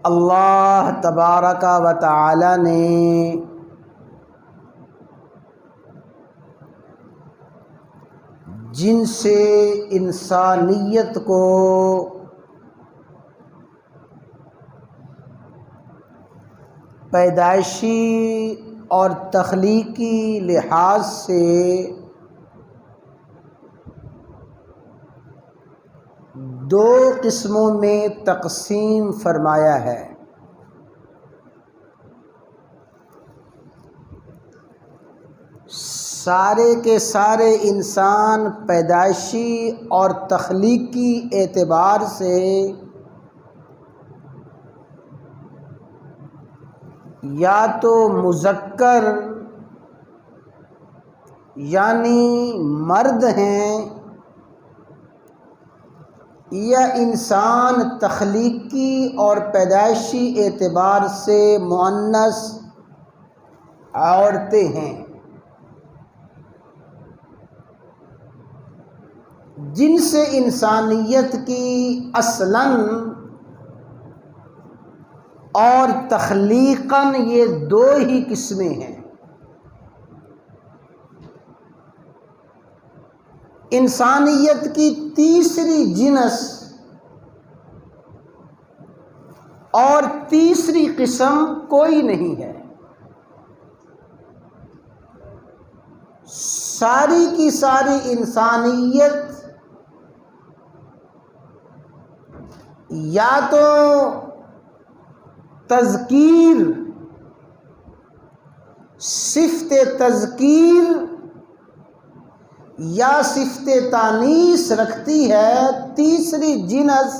اللہ تبارک و تعالی نے جن سے انسانیت کو پیدائشی اور تخلیقی لحاظ سے دو قسموں میں تقسیم فرمایا ہے، سارے کے سارے انسان پیدائشی اور تخلیقی اعتبار سے یا تو مذکر یعنی مرد ہیں، یا انسان تخلیقی اور پیدائشی اعتبار سے مؤنث عورتیں ہیں، جن سے انسانیت کی اصلاً اور تخلیقاً یہ دو ہی قسمیں ہیں۔ انسانیت کی تیسری جنس اور تیسری قسم کوئی نہیں ہے، ساری کی ساری انسانیت یا تو تذکیر، صفت تذکیر یا صفت تانیث رکھتی ہے، تیسری جنس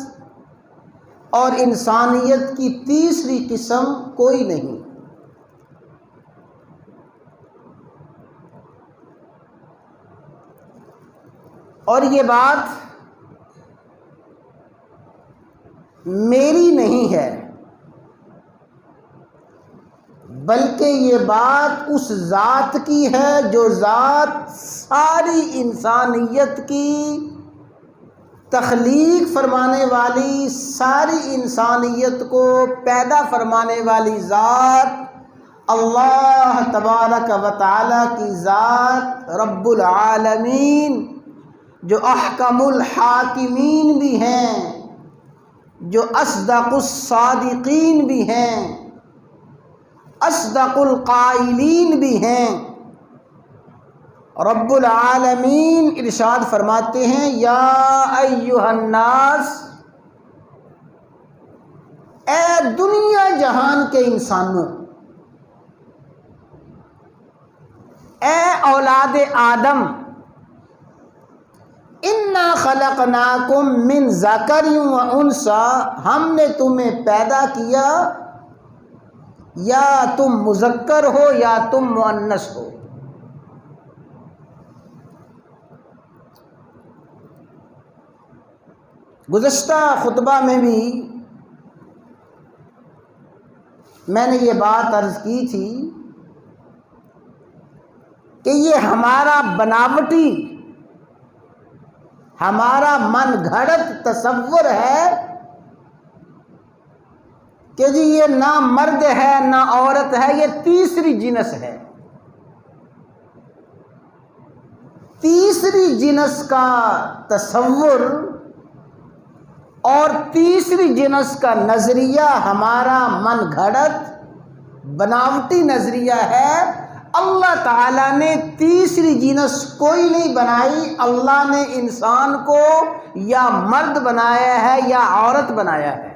اور انسانیت کی تیسری قسم کوئی نہیں۔ اور یہ بات میری نہیں ہے، بلکہ یہ بات اس ذات کی ہے جو ذات ساری انسانیت کی تخلیق فرمانے والی، ساری انسانیت کو پیدا فرمانے والی ذات اللہ تبارک و تعالی کی ذات رب العالمین، جو احکم الحاکمین بھی ہیں، جو اصدق الصادقین بھی ہیں، اصدق القائلین بھی ہیں۔ رب العالمین ارشاد فرماتے ہیں، یا ایھا الناس، اے دنیا جہان کے انسانوں، اے اولاد آدم، انا خلقناکم من ذکر و انثی، ہم نے تمہیں پیدا کیا، یا تم مذکر ہو یا تم مؤنث ہو۔ گزشتہ خطبہ میں بھی میں نے یہ بات عرض کی تھی کہ یہ ہمارا بناوٹی، ہمارا من گھڑت تصور ہے کہ جی یہ نہ مرد ہے نہ عورت ہے، یہ تیسری جنس ہے۔ تیسری جنس کا تصور اور تیسری جنس کا نظریہ ہمارا من گھڑت بناوٹی نظریہ ہے۔ اللہ تعالیٰ نے تیسری جنس کوئی نہیں بنائی، اللہ نے انسان کو یا مرد بنایا ہے یا عورت بنایا ہے۔